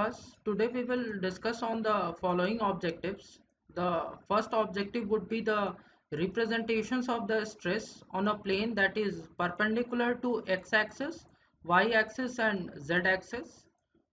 class. Today we will discuss on the following objectives. The first objective would be the representations of the stress on a plane that is perpendicular to x-axis, y-axis and z-axis.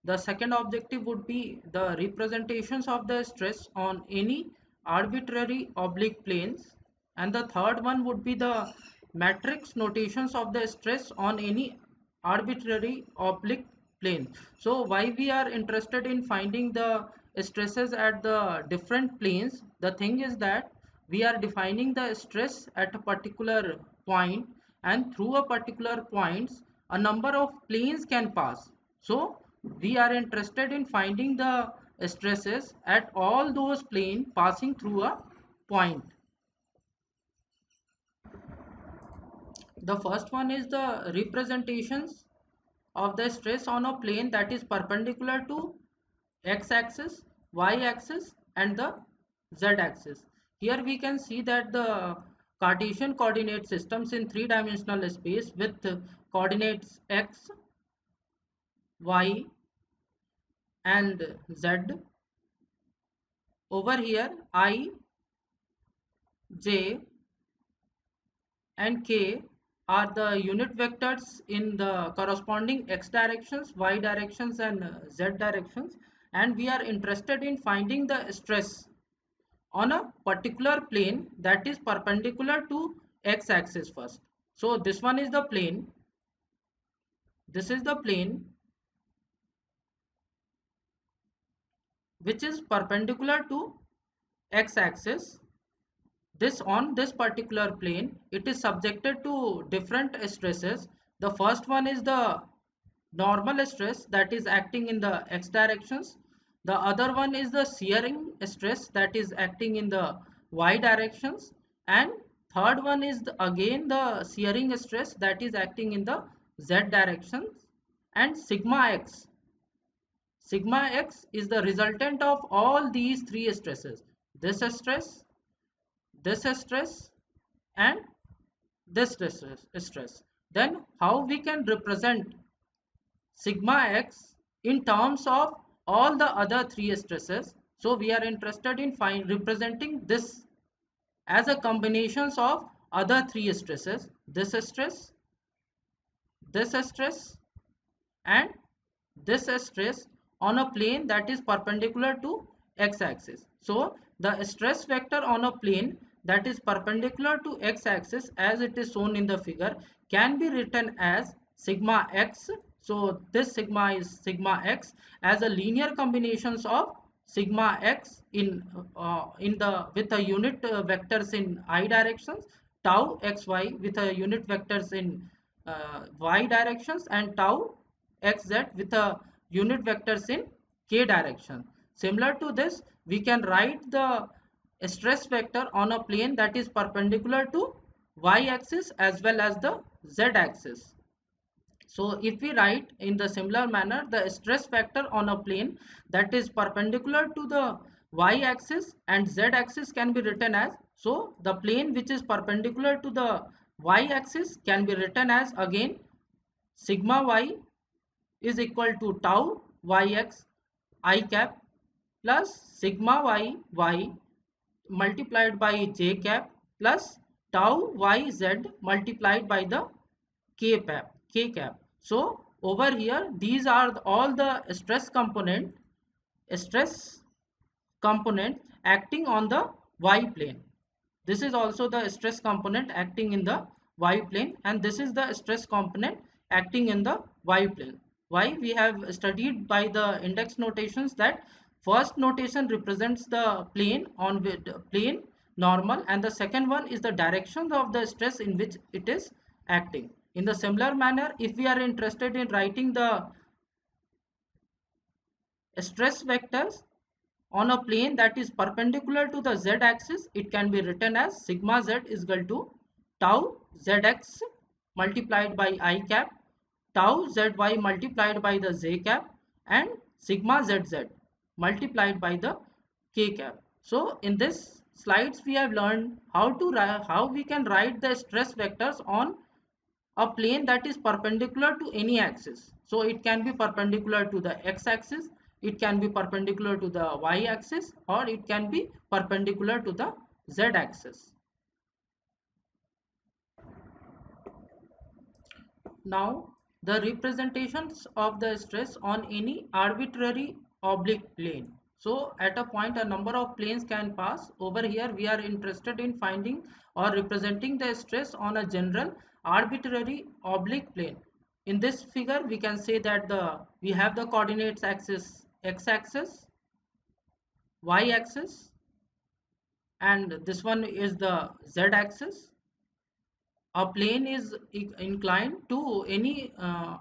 The second objective would be the representations of the stress on any arbitrary oblique planes. And the third one would be the matrix notations of the stress on any arbitrary oblique plane. So why we are interested in finding the stresses at the different planes? The thing is that we are defining the stress at a particular point, and through a particular points a number of planes can pass. So we are interested in finding the stresses at all those planes passing through a point. The first one is the representations of the stress on a plane that is perpendicular to x-axis, y-axis and the z-axis. Here we can see that the Cartesian coordinate systems in three-dimensional space with coordinates x, y and z. Over here I, j and k are the unit vectors in the corresponding x directions, y directions and z directions, and we are interested in finding the stress on a particular plane that is perpendicular to x axis first. So this one is the plane, this is the plane which is perpendicular to x axis. This on this particular plane it is subjected to different stresses. The first one is the normal stress that is acting in the x directions. The other one is the shearing stress that is acting in the y directions, and third one is again the shearing stress that is acting in the z directions. And sigma x is the resultant of all these three stresses: this stress, this stress and this stress. Then how we can represent sigma x in terms of all the other three stresses? So we are interested in representing this as a combinations of other three stresses: this stress and this stress on a plane that is perpendicular to x-axis. So the stress vector on a plane that is perpendicular to x-axis, as it is shown in the figure, can be written as sigma x. So this sigma is sigma x as a linear combinations of sigma x in the with a unit vectors in I directions, tau xy with a unit vectors in y directions, and tau xz with a unit vectors in k direction. Similar to this, we can write the stress vector on a plane that is perpendicular to y axis as well as the z axis. So if we write in the similar manner, the stress vector on a plane that is perpendicular to the y axis and z axis can be written as, so the plane which is perpendicular to the y axis can be written as again sigma y is equal to tau yx I cap plus sigma y multiplied by j cap plus tau yz multiplied by the k cap. So over here these are all the stress component acting on the y plane. This is also the stress component acting in the y plane, and this is the stress component acting in the y plane. Why? We have studied by the index notations that first notation represents the plane on which plane normal, and the second one is the direction of the stress in which it is acting. In the similar manner, if we are interested in writing the stress vectors on a plane that is perpendicular to the z axis, it can be written as sigma z is equal to tau zx multiplied by I cap, tau zy multiplied by the j cap, and sigma zz multiplied by the k cap. So in this slides we have learned how we can write the stress vectors on a plane that is perpendicular to any axis. So it can be perpendicular to the x axis, it can be perpendicular to the y-axis, or it can be perpendicular to the z-axis. Now, the representations of the stress on any arbitrary oblique plane. So, at a point, a number of planes can pass. Over here, we are interested in finding or representing the stress on a general arbitrary oblique plane. In this figure, we can say that we have the coordinates axis x-axis, y-axis, and this one is the z-axis. A plane is inclined to any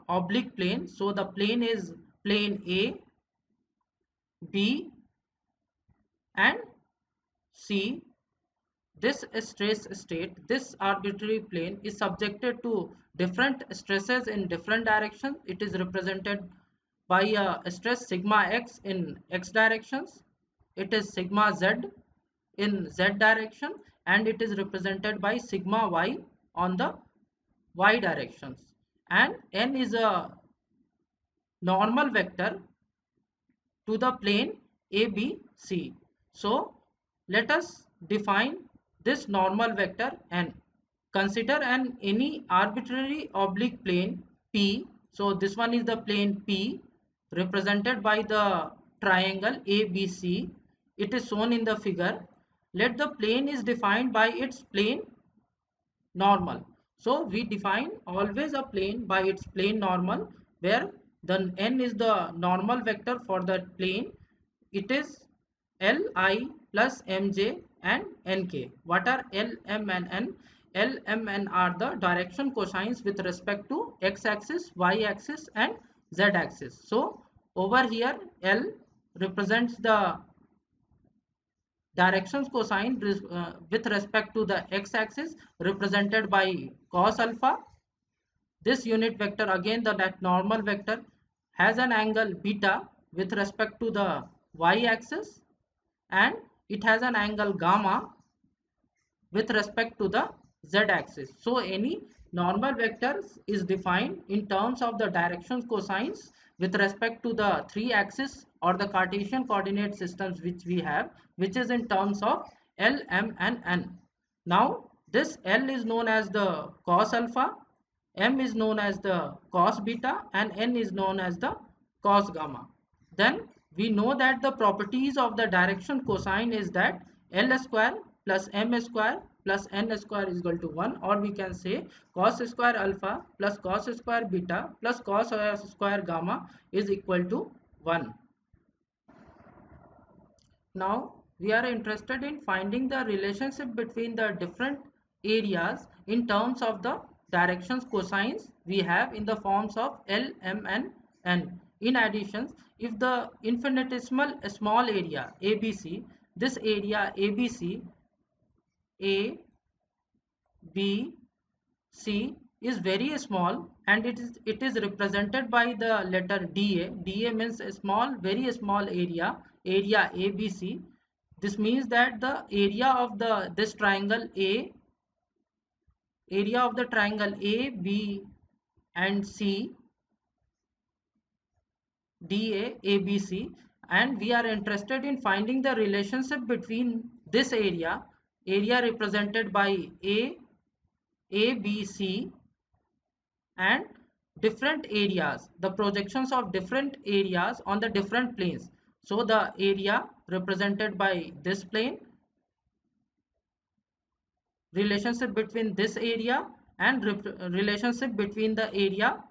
oblique plane, so the plane is plane A, B and C. This stress state, this arbitrary plane, is subjected to different stresses in different directions. It is represented by a stress sigma x in x directions, it is sigma z in z direction, and it is represented by sigma y on the y directions, and n is a normal vector to the plane ABC. So let us define this normal vector n. Consider any arbitrary oblique plane P. So this one is the plane P, represented by the triangle ABC. It is shown in the figure. Let the plane is defined by its plane normal. So we define always a plane by its plane normal, where the n is the normal vector for the plane. It is Li plus Mj and Nk. What are L, M and N? L, M, N are the direction cosines with respect to x-axis, y-axis and z-axis. So over here L represents the directions cosine with respect to the x-axis, represented by cos alpha. This unit vector, again the that normal vector, has an angle beta with respect to the y-axis, and it has an angle gamma with respect to the z-axis. So any normal vectors is defined in terms of the directions cosines with respect to the three axis or the Cartesian coordinate systems which we have, which is in terms of L, M and N. Now this L is known as the cos alpha, M is known as the cos beta and N is known as the cos gamma. Then we know that the properties of the direction cosine is that L square plus M square plus N square is equal to 1, or we can say cos square alpha plus cos square beta plus cos square gamma is equal to 1. Now we are interested in finding the relationship between the different areas in terms of the directions cosines we have in the forms of L, M and N. In addition, if the infinitesimal small area ABC, this area ABC, A, B, C is very small, and it is represented by the letter DA. DA means a small, very small area ABC. This means that the area of this triangle area of the triangle A, B and C, DA, ABC, and we are interested in finding the relationship between this area represented by ABC and different areas, the projections of different areas on the different planes. So the area represented by this plane, relationship between this area and relationship between the area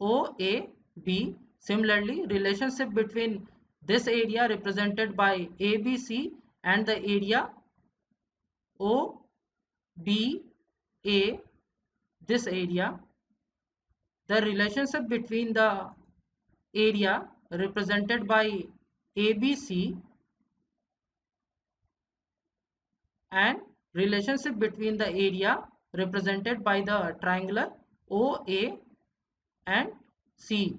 OAB. Similarly, relationship between this area represented by ABC and the area OBA, this area, the relationship between the area represented by ABC and relationship between the area represented by the triangular OA and C.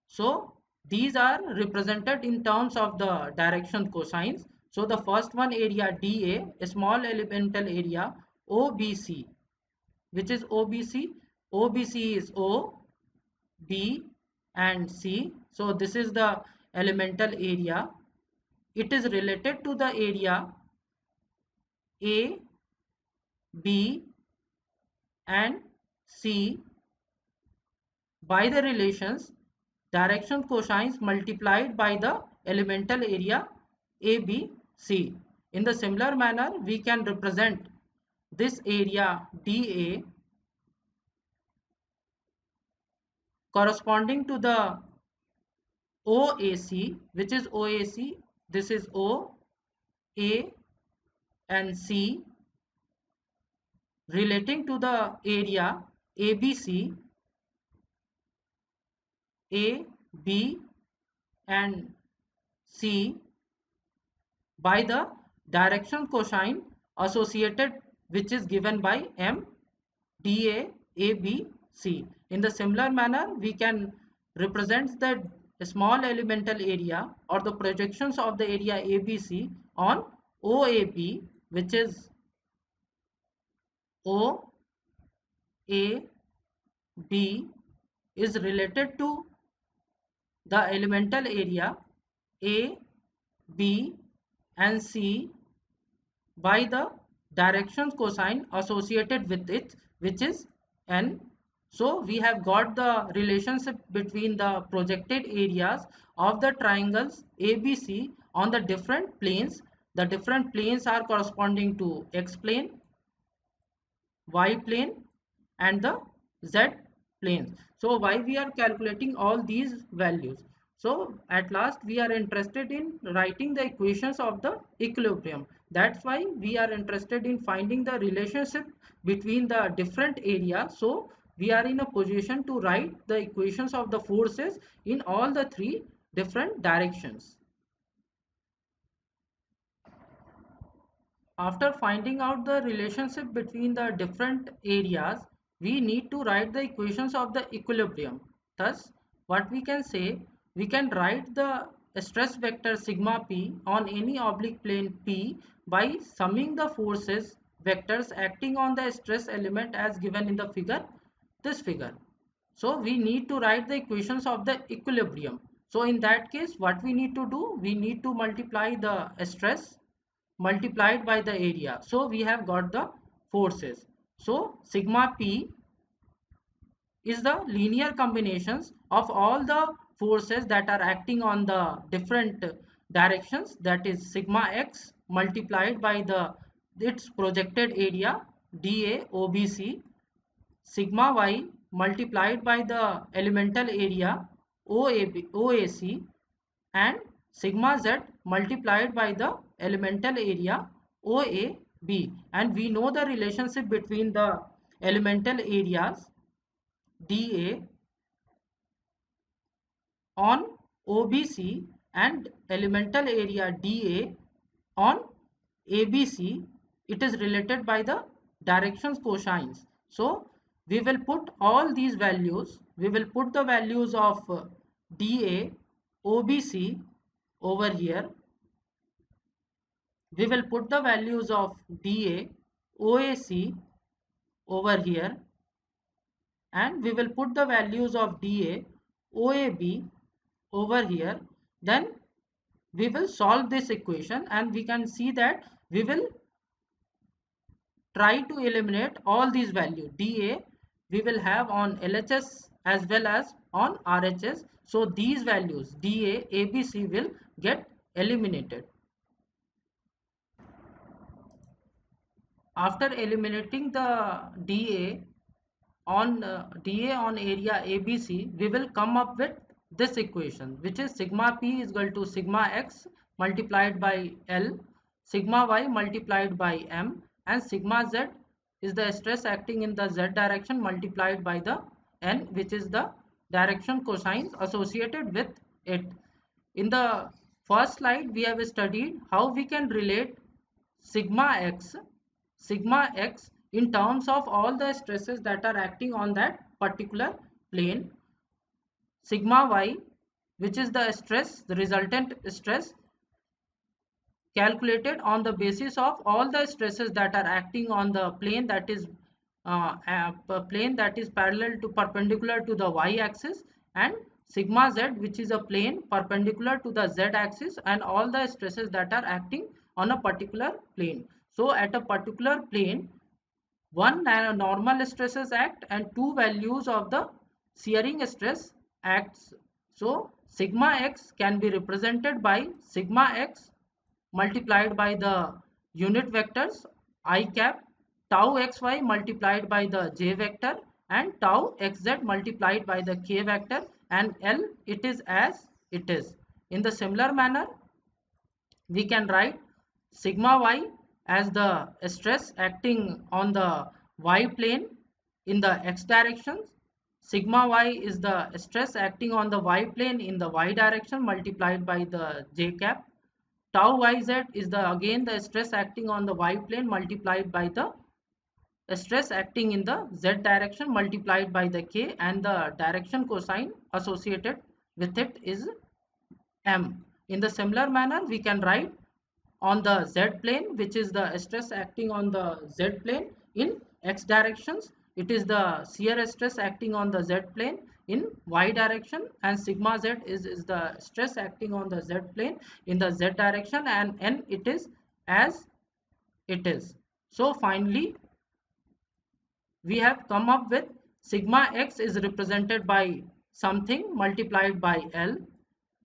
So these are represented in terms of the direction cosines. So the first one, area DA, a small elemental area OBC, which is OBC. OBC is O, B and C. So this is the elemental area. It is related to the area A, B and C by the relations direction cosines multiplied by the elemental area ABC. In the similar manner, we can represent this area dA corresponding to the OAC, which is OAC. This is O, A and C, relating to the area ABC, A, B and C by the direction cosine associated, which is given by M dA ABC. In the similar manner, we can represent the small elemental area or the projections of the area ABC on OAB, which is OAB is related to the elemental area A, B and C by the direction cosine associated with it, which is N. So we have got the relationship between the projected areas of the triangles ABC on the different planes. The different planes are corresponding to X plane, Y plane and the Z planes. So why we are calculating all these values? So at last we are interested in writing the equations of the equilibrium. That's why we are interested in finding the relationship between the different areas. So we are in a position to write the equations of the forces in all the three different directions. After finding out the relationship between the different areas, we need to write the equations of the equilibrium. Thus, what we can say, we can write the stress vector sigma p on any oblique plane P by summing the forces vectors acting on the stress element as given in the figure, this figure. So we need to write the equations of the equilibrium. So in that case, what we need to do, we need to multiply the stress multiplied by the area. So we have got the forces. So sigma p is the linear combinations of all the forces that are acting on the different directions, that is sigma x multiplied by the its projected area dA OBC, sigma y multiplied by the elemental area OAC and sigma z multiplied by the elemental area OAB. And we know the relationship between the elemental areas dA on OBC and elemental area dA on ABC. It is related by the directions cosines. So we will put all these values, we will put the values of dA OBC over here, we will put the values of dA OAC over here, and we will put the values of dA OAB over here. Then we will solve this equation and we can see that we will try to eliminate all these values. dA we will have on LHS as well as on RHS. So these values dA ABC will get eliminated. After eliminating the dA on area ABC, we will come up with this equation, which is sigma p is equal to sigma x multiplied by L, sigma y multiplied by M, and sigma z is the stress acting in the z direction multiplied by the N, which is the direction cosines associated with it. In the first slide, we have studied how we can relate sigma x in terms of all the stresses that are acting on that particular plane, sigma y, which is the stress, the resultant stress calculated on the basis of all the stresses that are acting on the plane that is parallel to perpendicular to the y axis, and sigma z, which is a plane perpendicular to the z axis, and all the stresses that are acting on a particular plane. So at a particular plane, one normal stresses act and two values of the shearing stress acts. So sigma x can be represented by sigma x multiplied by the unit vectors I cap, tau xy multiplied by the j vector, and tau xz multiplied by the k vector, and L it is as it is. In the similar manner, we can write sigma y as the stress acting on the y plane in the x direction. Sigma y is the stress acting on the y plane in the y direction multiplied by the j cap. Tau yz is the again the stress acting on the y plane multiplied by the stress acting in the z direction multiplied by the k, and the direction cosine associated with it is m. In the similar manner, we can write on the z plane, which is the stress acting on the z plane in x directions, it is the shear stress acting on the z plane in y direction, and sigma z is the stress acting on the z plane in the z direction, and n it is as it is. So finally we have come up with sigma x is represented by something multiplied by L,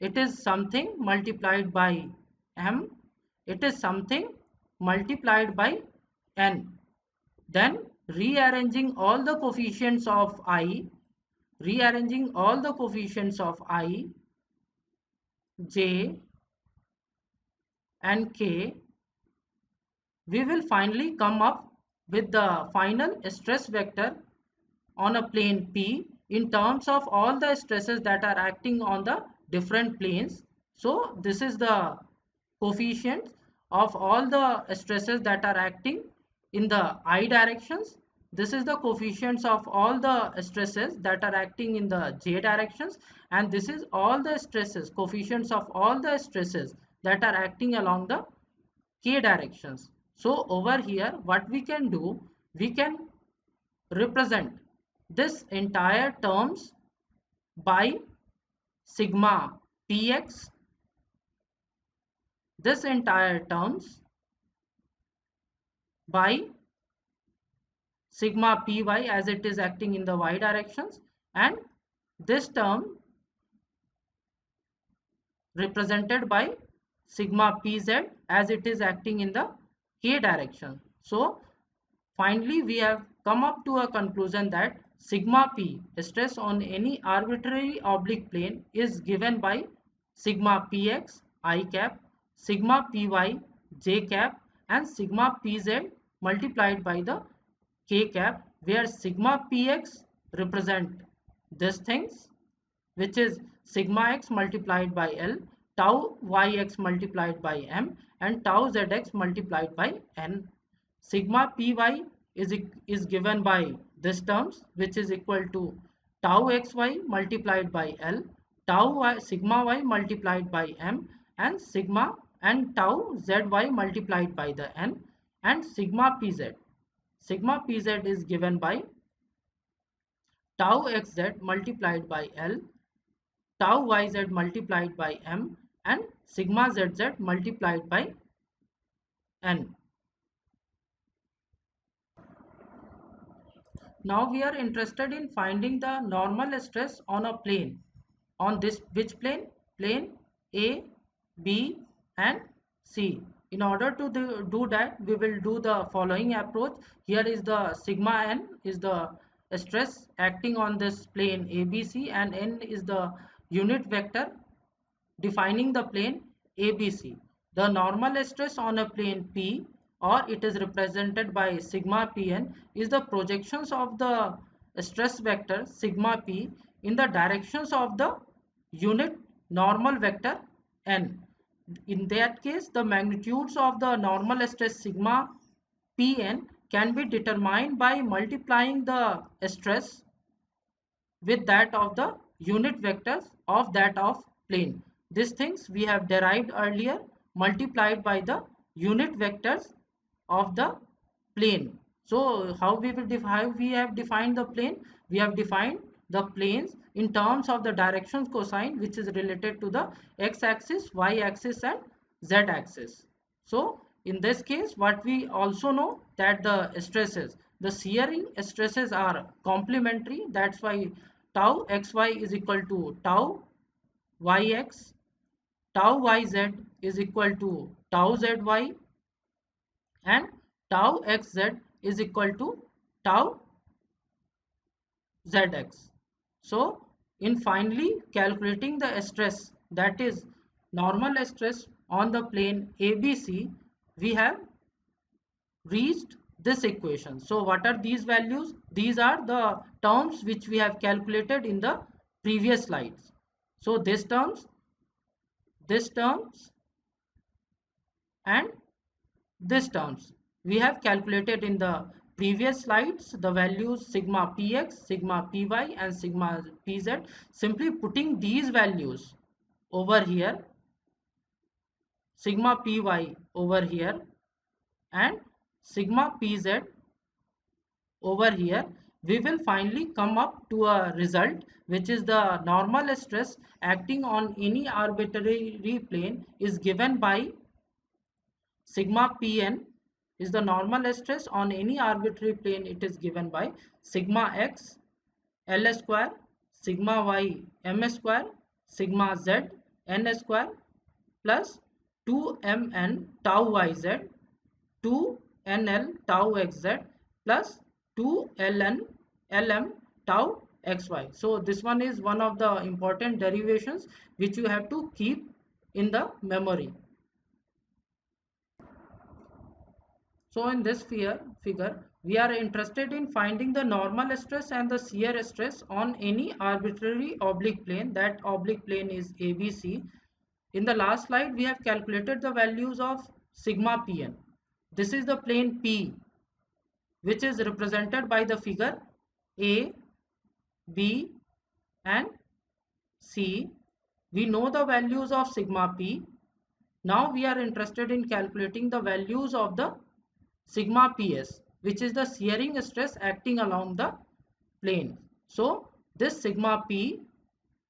it is something multiplied by m, it is something multiplied by n. Then rearranging all the coefficients of I, rearranging all the coefficients of I, j and k, we will finally come up with the final stress vector on a plane P in terms of all the stresses that are acting on the different planes. So this is the coefficient of all the stresses that are acting in the I directions. This is the coefficients of all the stresses that are acting in the j directions, and this is all the stresses, coefficients of all the stresses that are acting along the k directions. So over here what we can do, we can represent this entire terms by sigma px, this entire terms by sigma py as it is acting in the y directions, and this term represented by sigma pz as it is acting in the k direction. So finally we have come up to a conclusion that sigma p, stress on any arbitrary oblique plane, is given by sigma px I cap, sigma py j cap, and sigma pz multiplied by the k cap, where sigma px represent these things, which is sigma x multiplied by L, tau yx multiplied by m, and tau zx multiplied by n. Sigma py is given by this terms, which is equal to tau xy multiplied by L, tau y, sigma y multiplied by m, and sigma and tau zy multiplied by the n, and sigma pz. Sigma pz is given by tau xz multiplied by L, tau yz multiplied by m, and sigma zz multiplied by n. Now we are interested in finding the normal stress on a plane. On this which plane? Plane A, B and C. In order to do that, we will do the following approach. Here is the sigma n is the stress acting on this plane ABC, and n is the unit vector defining the plane ABC. The normal stress on a plane P, or it is represented by sigma Pn, is the projections of the stress vector sigma P in the directions of the unit normal vector n. In that case, the magnitudes of the normal stress sigma Pn can be determined by multiplying the stress with that of the unit vectors of that of plane. These things we have derived earlier, multiplied by the unit vectors of the plane. So how we have defined the plane? We have defined the planes in terms of the directions cosine, which is related to the x-axis, y-axis and z-axis. So in this case, what we also know that the stresses, the shearing stresses are complementary. That's why tau xy is equal to tau yx, tau yz is equal to tau zy, and tau xz is equal to tau zx. So in finally calculating the stress, that is normal stress on the plane ABC, we have reached this equation. So what are these values? These are the terms which we have calculated in the previous slides. So this terms and this terms we have calculated in the previous slides, the values sigma px, sigma py and sigma pz. Simply putting these values over here, sigma py over here and sigma pz over here, we will finally come up to a result, which is the normal stress acting on any arbitrary plane is given by sigma pn is the normal stress on any arbitrary plane. It is given by sigma x L square, sigma y m square, sigma z n square plus 2mn tau yz, 2nl tau xz plus 2ln lm tau xy. So this one is one of the important derivations which you have to keep in the memory. So in this figure, we are interested in finding the normal stress and the shear stress on any arbitrary oblique plane. That oblique plane is ABC. In the last slide, we have calculated the values of sigma Pn. This is the plane P, which is represented by the figure A, B and C. We know the values of sigma P. Now we are interested in calculating the values of the sigma ps, which is the shearing stress acting along the plane. So this sigma p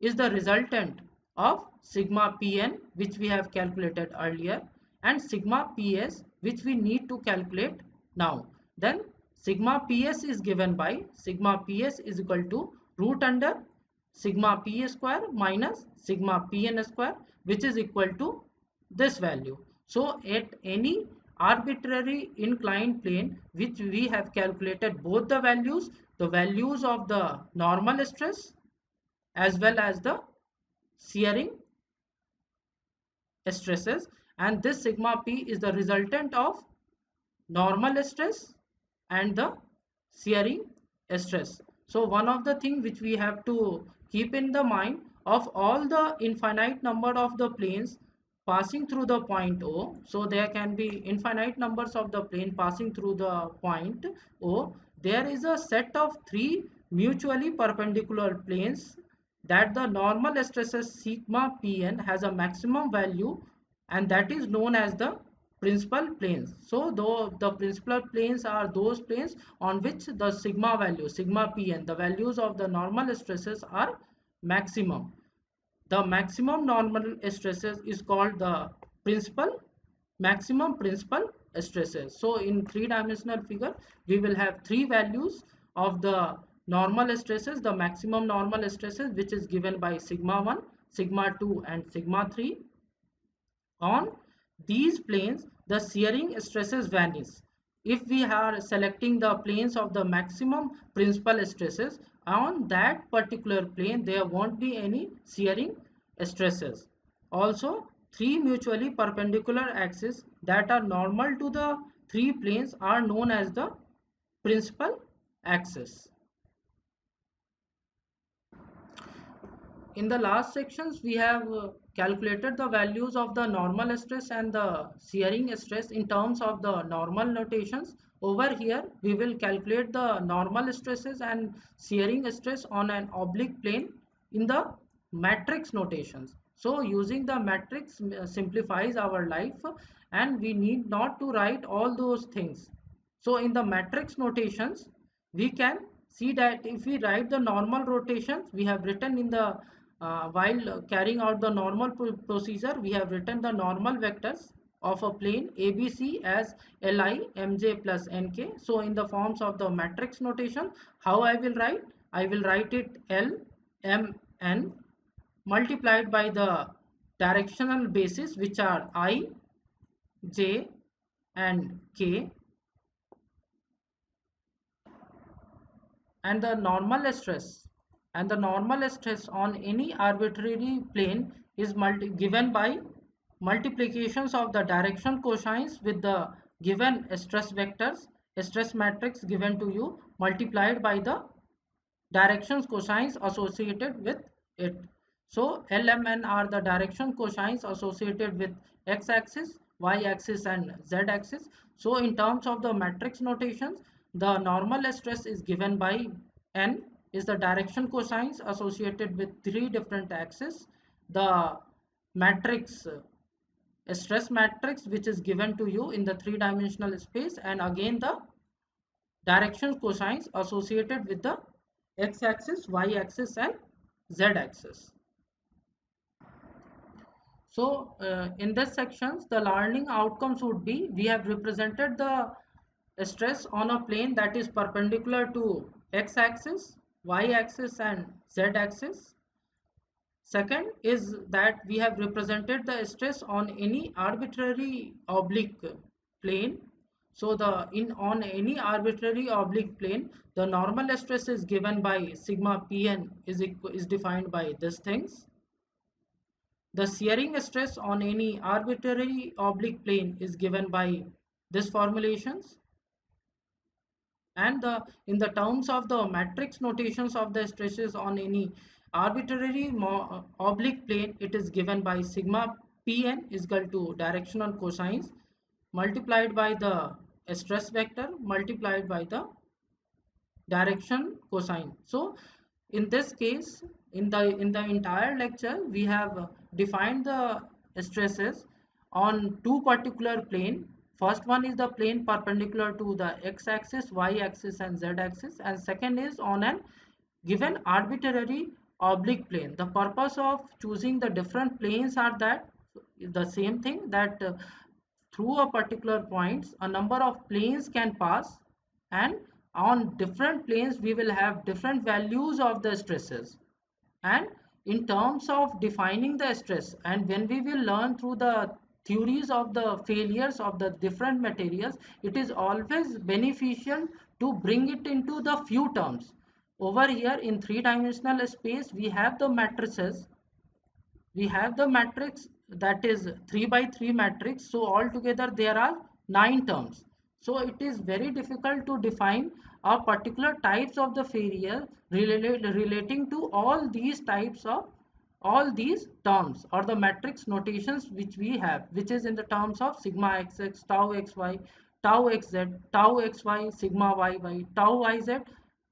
is the resultant of sigma pn, which we have calculated earlier, and sigma ps, which we need to calculate now. Then sigma ps is given by sigma ps is equal to root under sigma p square minus sigma pn square, which is equal to this value. So at any arbitrary inclined plane which we have calculated both the values of the normal stress as well as the shearing stresses, and this sigma p is the resultant of normal stress and the shearing stress. So one of the thing which we have to keep in the mind, of all the infinite number of the planes passing through the point O, so there can be infinite numbers of the plane passing through the point O, there is a set of three mutually perpendicular planes that the normal stresses sigma pn has a maximum value, and that is known as the principal planes. So though the principal planes are those planes on which the sigma value, sigma pn, the values of the normal stresses are maximum. The maximum normal stresses is called the maximum principal stresses. So in three-dimensional figure, we will have three values of the normal stresses, the maximum normal stresses, which is given by sigma 1, sigma 2 and sigma 3. On these planes, the shearing stresses vanish. If we are selecting the planes of the maximum principal stresses, on that particular plane there won't be any shearing stresses. Also, three mutually perpendicular axes that are normal to the three planes are known as the principal axis. In the last sections, we have calculated the values of the normal stress and the shearing stress in terms of the normal notations. Over here, we will calculate the normal stresses and shearing stress on an oblique plane in the matrix notations. So using the matrix simplifies our life, and we need not to write all those things. So in the matrix notations, we can see that if we write the normal rotations, we have written in the while carrying out the normal procedure, we have written the normal vectors of a plane ABC as Li Mj plus Nk. So in the forms of the matrix notation, how I will write? I will write it L M N multiplied by the directional basis, which are I, J and K, and the normal stress, on any arbitrary plane is given by multiplications of the direction cosines with the given stress vectors, stress matrix given to you, multiplied by the directions cosines associated with it. So LMN are the direction cosines associated with x-axis, y-axis and z-axis. So in terms of the matrix notations, the normal stress is given by N is the direction cosines associated with three different axes. The matrix stress matrix which is given to you in the three-dimensional space, and again the direction cosines associated with the x-axis, y-axis and z-axis. So in this sections, the learning outcomes would be, we have represented the stress on a plane that is perpendicular to x-axis, y-axis and z-axis. Second is that we have represented the stress on any arbitrary oblique plane. So the on any arbitrary oblique plane, the normal stress is given by sigma Pn is defined by these things. The shearing stress on any arbitrary oblique plane is given by these formulations. And in the terms of the matrix notations of the stresses on any arbitrary oblique plane, it is given by sigma Pn is equal to directional cosines multiplied by the stress vector multiplied by the direction cosine. So in this case, in the entire lecture, we have defined the stresses on two particular plane. First one is the plane perpendicular to the x-axis, y-axis and z-axis, and second is on an given arbitrary oblique plane. The purpose of choosing the different planes are that the same thing, that through a particular points a number of planes can pass, and on different planes we will have different values of the stresses. And in terms of defining the stress, and when we will learn through the theories of the failures of the different materials, it is always beneficial to bring it into the few terms. Over here in three-dimensional space, we have the matrices, we have the matrix that is 3 by 3 matrix. So altogether there are 9 terms. So it is very difficult to define a particular types of the failure relating to all these types of all these terms or the matrix notations which we have, which is in the terms of sigma xx, tau xy, tau xz, tau xy, sigma yy, tau yz,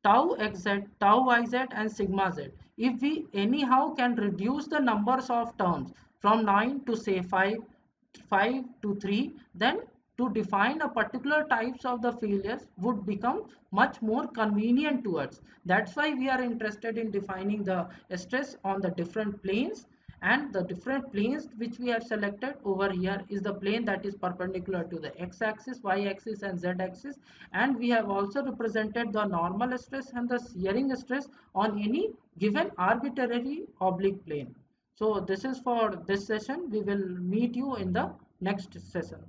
tau xz, tau yz and sigma z. If we anyhow can reduce the numbers of terms from 9 to say 5 to 3, then to define a particular types of the failures would become much more convenient to us. That's why we are interested in defining the stress on the different planes, and the different planes which we have selected over here is the plane that is perpendicular to the x-axis, y-axis and z-axis, and we have also represented the normal stress and the shearing stress on any given arbitrary oblique plane. So this is for this session. We will meet you in the next session.